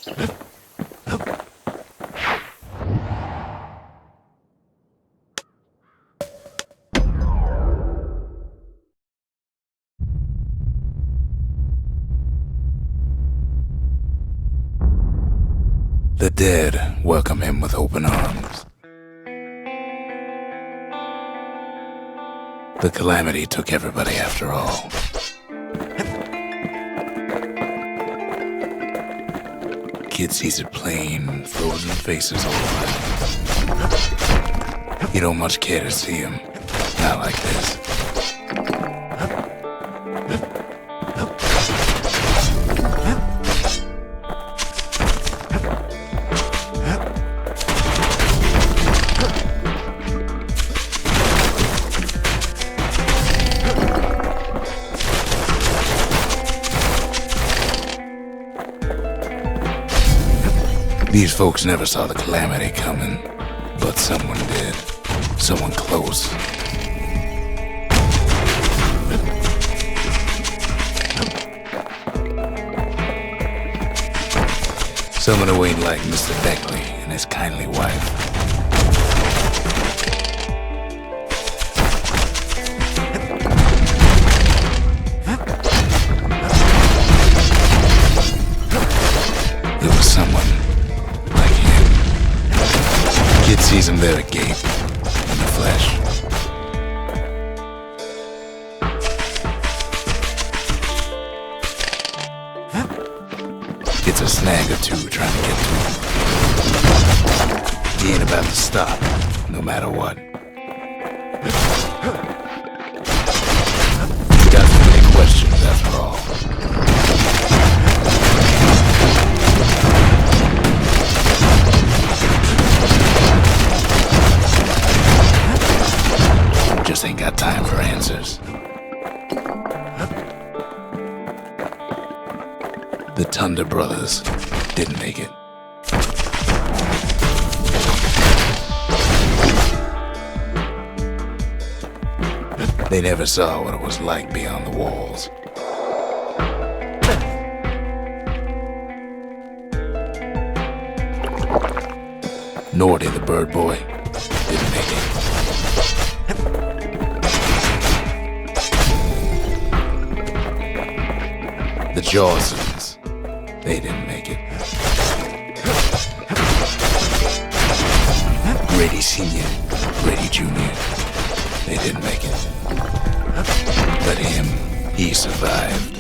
The dead welcome him with open arms. The calamity took everybody after all. Kid sees it plain, frozen faces all around. He don't much care to see him, not like this. These folks never saw the calamity coming, but someone did. Someone close. Someone who ain't like Mr. Beckley and his kindly wife. There was someone Kid sees him there agape, in the flesh. It's a snag or two trying to get to him. He ain't about to stop, no matter what. He got too many questions after all. Just ain't got time for answers. The Thunder Brothers didn't make it. They never saw what it was like beyond the walls. Nordy the Bird Boy didn't make it. The Jawsons, they didn't make it. Grady Sr., Grady Jr., they didn't make it. But him, he survived.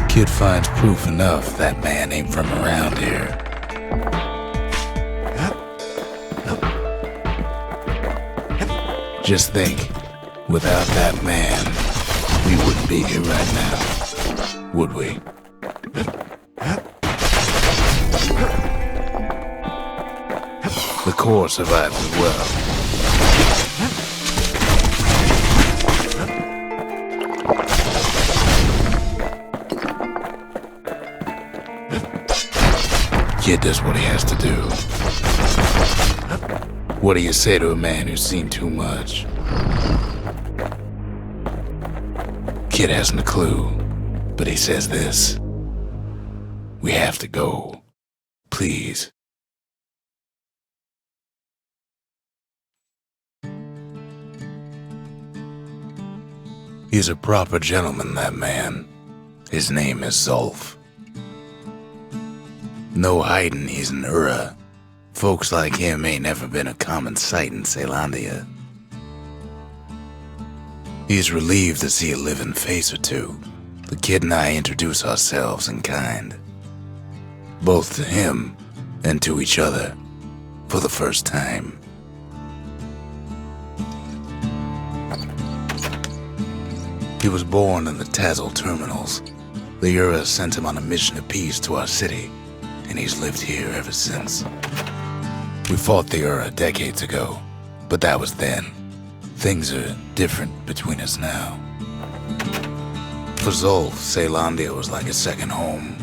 Kid finds proof enough that man ain't from around here. Just think, without that man, we wouldn't be here right now, would we? The Corps survived as well. Kid does what he has to do. What do you say to a man who's seen too much? Kid hasn't a clue, but he says this. We have to go. Please. He's a proper gentleman, that man. His name is Zolf. No hiding he's an Ura. Folks like him ain't never been a common sight in Caelondia. He's relieved to see a living face or two. The kid and I introduce ourselves in kind. Both to him and to each other for the first time. He was born in the Tazzle terminals. The Ura sent him on a mission of peace to our city, and he's lived here ever since. We fought the Ura decades ago, but that was then. Things are different between us now. For Zolf, Caelondia was like a second home.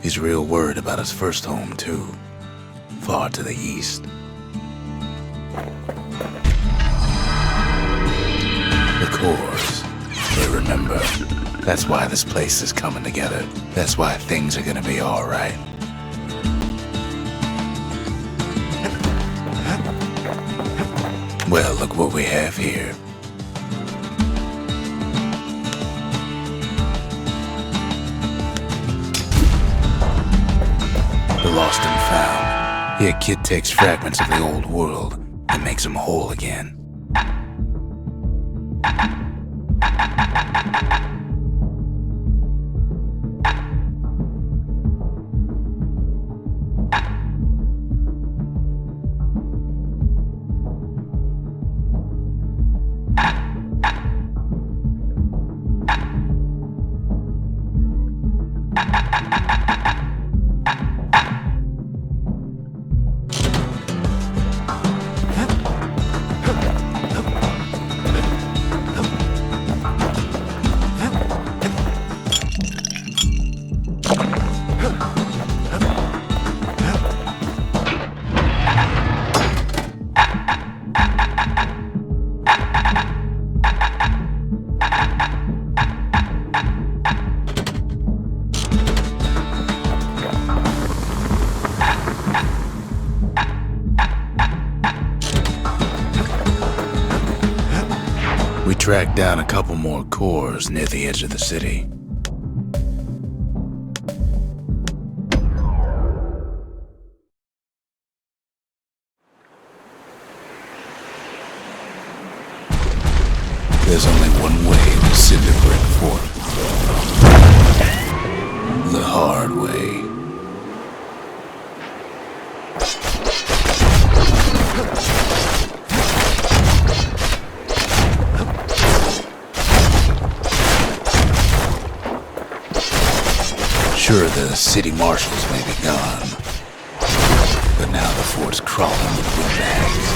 He's real worried about his first home, too. Far to the east. The Corps. remember. That's why this place is coming together. That's why things are gonna be alright. Well, look what we have here. The lost and found. Here, kid takes fragments of the old world and makes them whole again. We tracked down a couple more cores near the edge of the city. There's only one way to Cinderbrick Fort. The hard way. Sure, the city marshals may be gone, but now the fort's crawling with windbags.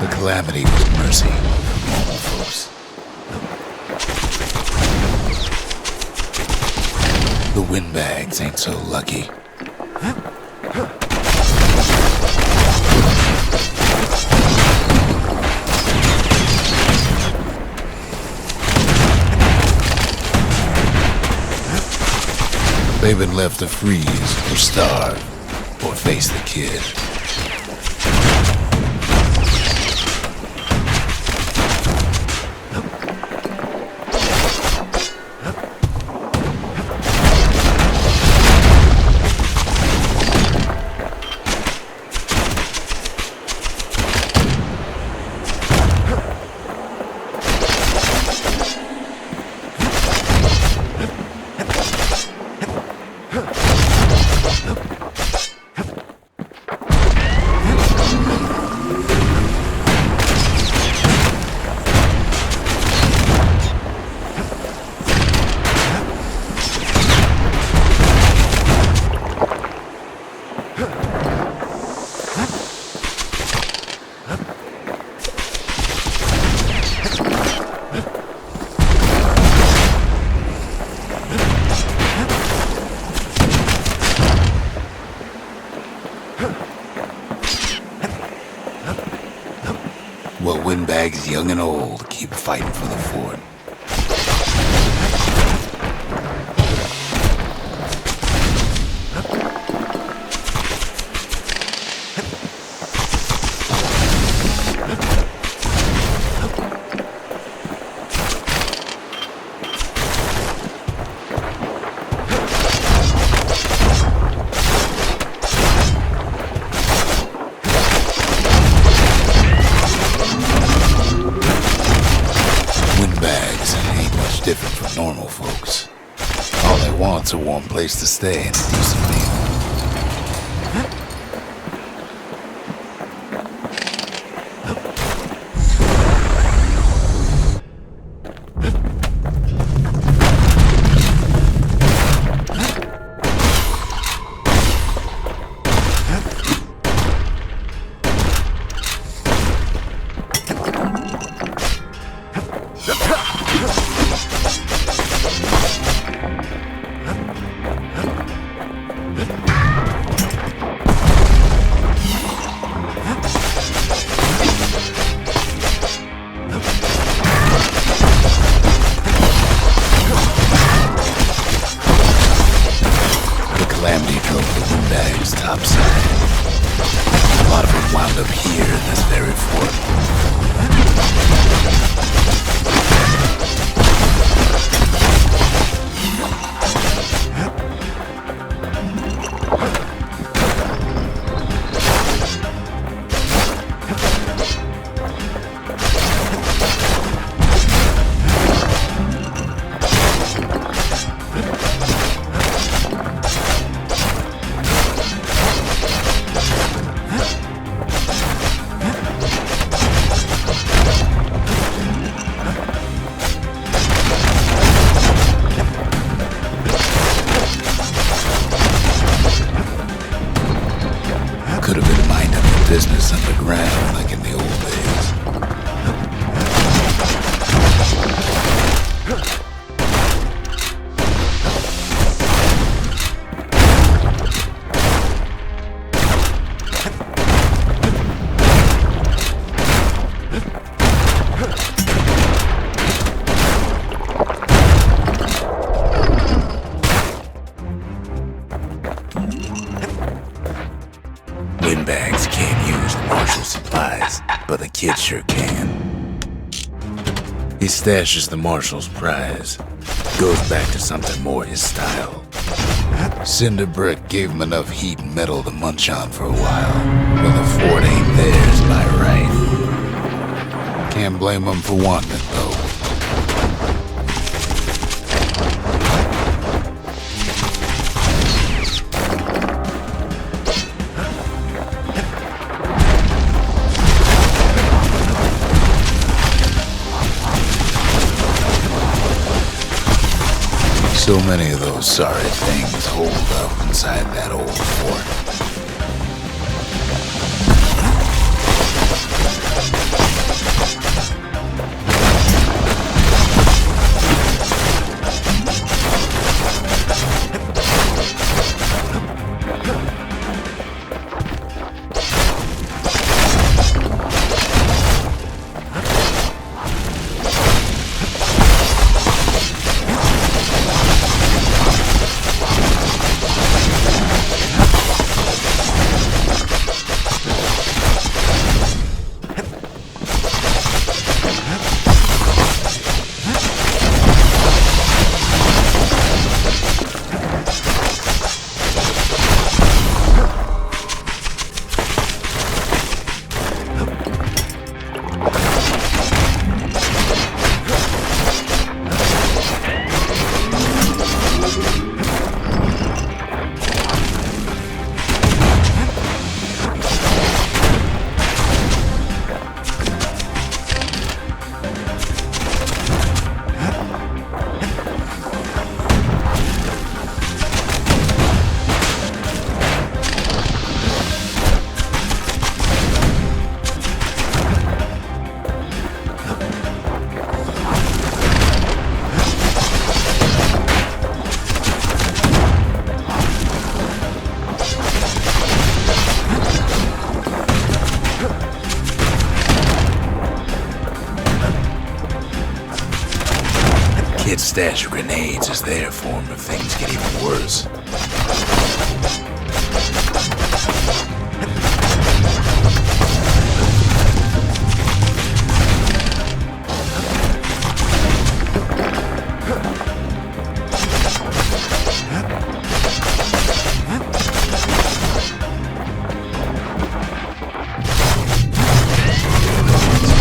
The calamity was mercy for normal folks. The windbags ain't so lucky. They've been left to freeze or starve or face the kid. Well, windbags young and old keep fighting for the fort. Different from normal folks. All they want's a warm place to stay and a decent meal. topside. A lot of them wound up here in this very fort. Could have been minding their business underground like in the old days. Windbags can't use the marshal's supplies, but the kid sure can. He stashes the marshal's prize, goes back to something more his style. Cinder Brick gave him enough heat and metal to munch on for a while, but the fort ain't theirs by right. Can't blame him for wanting it, though. So many of those sorry things hold up inside that old fort. Kid's stash of grenades is there for him if things get even worse.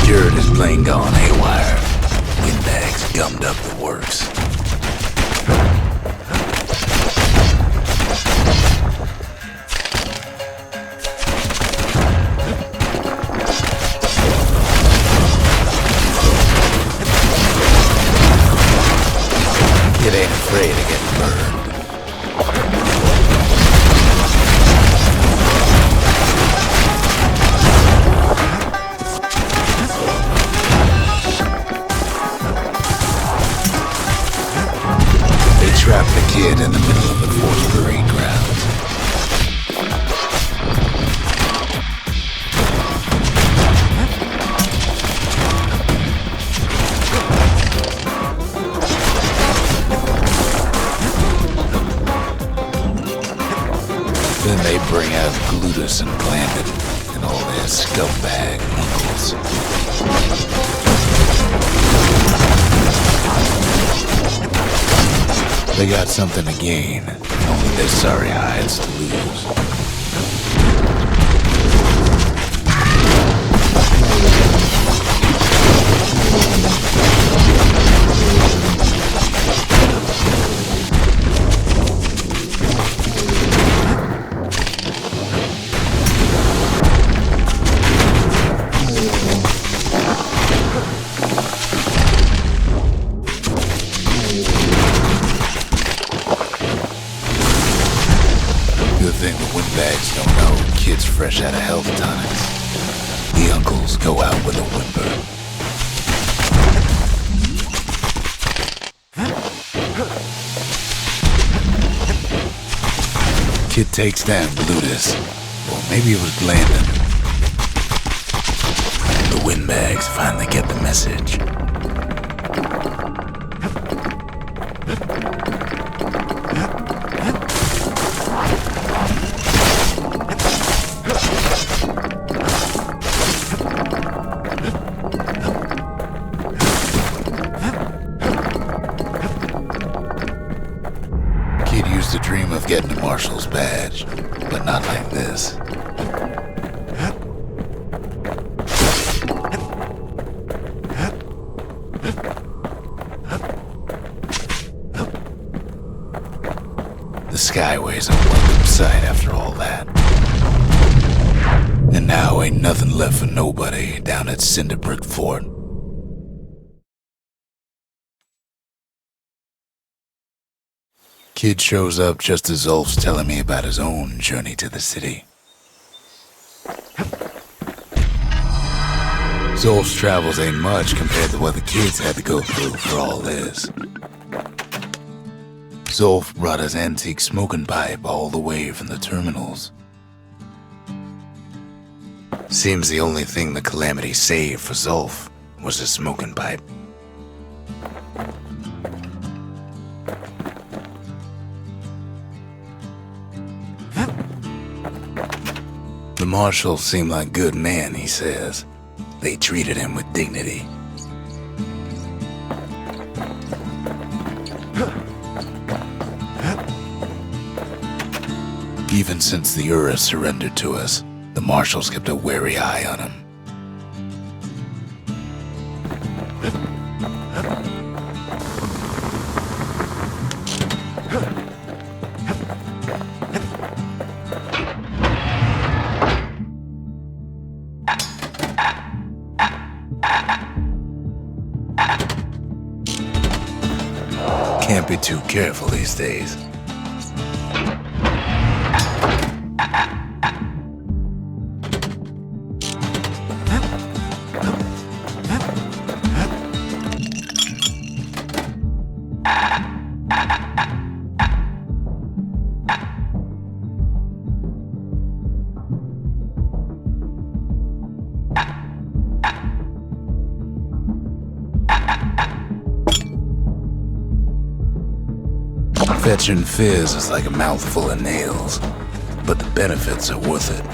Security is plain gone haywire. Windbags gummed up the works. Kid ain't afraid of getting burned. have Glutus and Blandon and all their scumbag uncles. They got something to gain, and only their sorry hides to lose. Good thing the windbags don't know kids fresh out of health tonics. The uncles go out with a whimper. Kid takes down Glutus. Or maybe it was Blandon. The windbags finally get the message. Kid used to dream of getting a marshal's badge, but not like this. The Skyway's a welcome sight after all that. And now ain't nothing left for nobody down at Cinderbrick Fort. Kid shows up just as Zulf's telling me about his own journey to the city. Zulf's travels ain't much compared to what the kids had to go through for all this. Zulf brought his antique smoking pipe all the way from the terminals. Seems the only thing the Calamity saved for Zulf was his smoking pipe. The marshals seem like good men, he says. They treated him with dignity. Even since the Ura surrendered to us, the marshals kept a wary eye on him. Can't be too careful these days. Fetching fizz is like a mouthful of nails, but the benefits are worth it.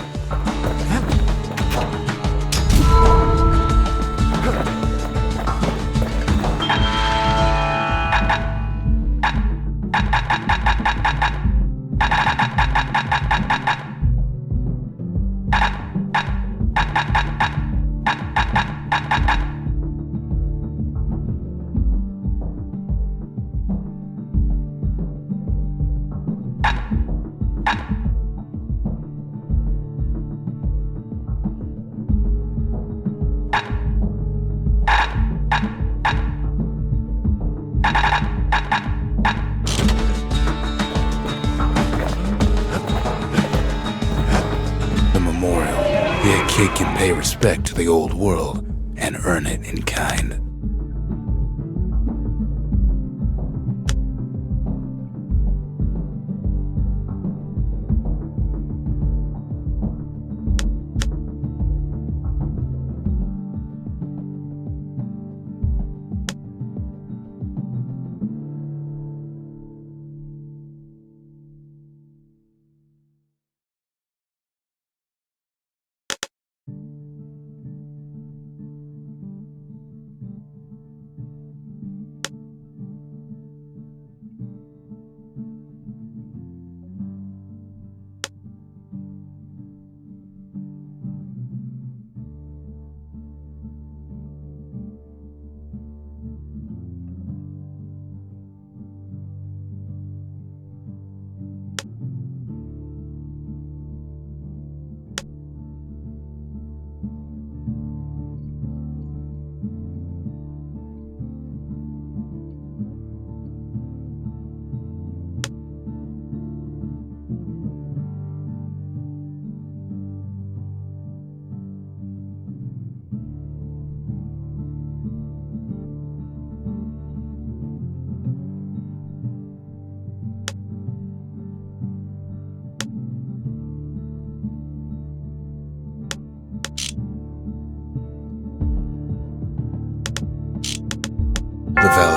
Here, kid can pay respect to the old world and earn it in kind.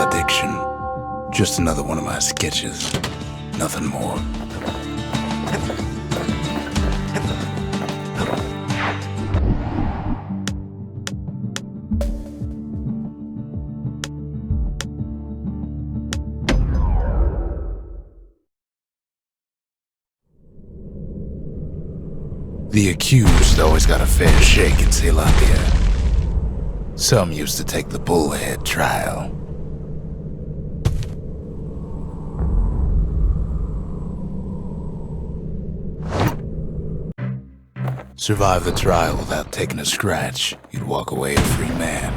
addiction. Just another one of my sketches. Nothing more. The accused always got a fair shake in Celandia. Some used to take the bullhead trial. Survive the trial without taking a scratch, you'd walk away a free man.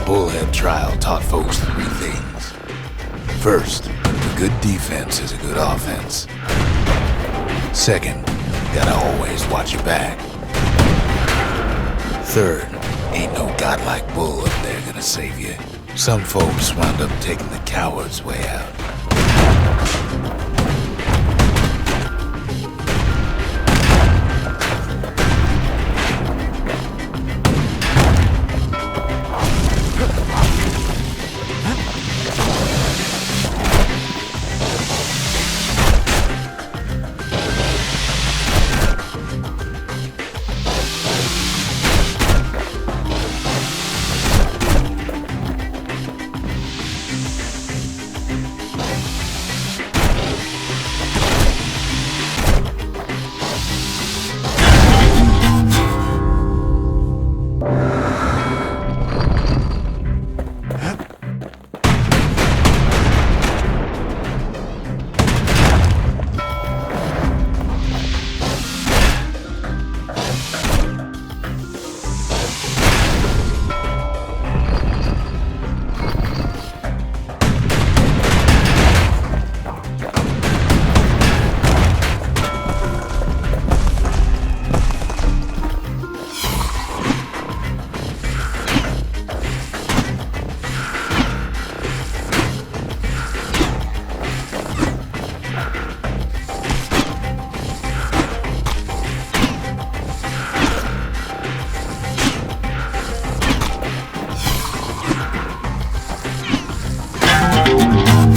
Bullhead trial taught folks 3 things. First, a good defense is a good offense. Second, gotta always watch your back. Third, ain't no godlike bull up there gonna save you. Some folks wound up taking the coward's way out.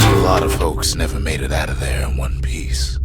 A lot of folks never made it out of there in one piece.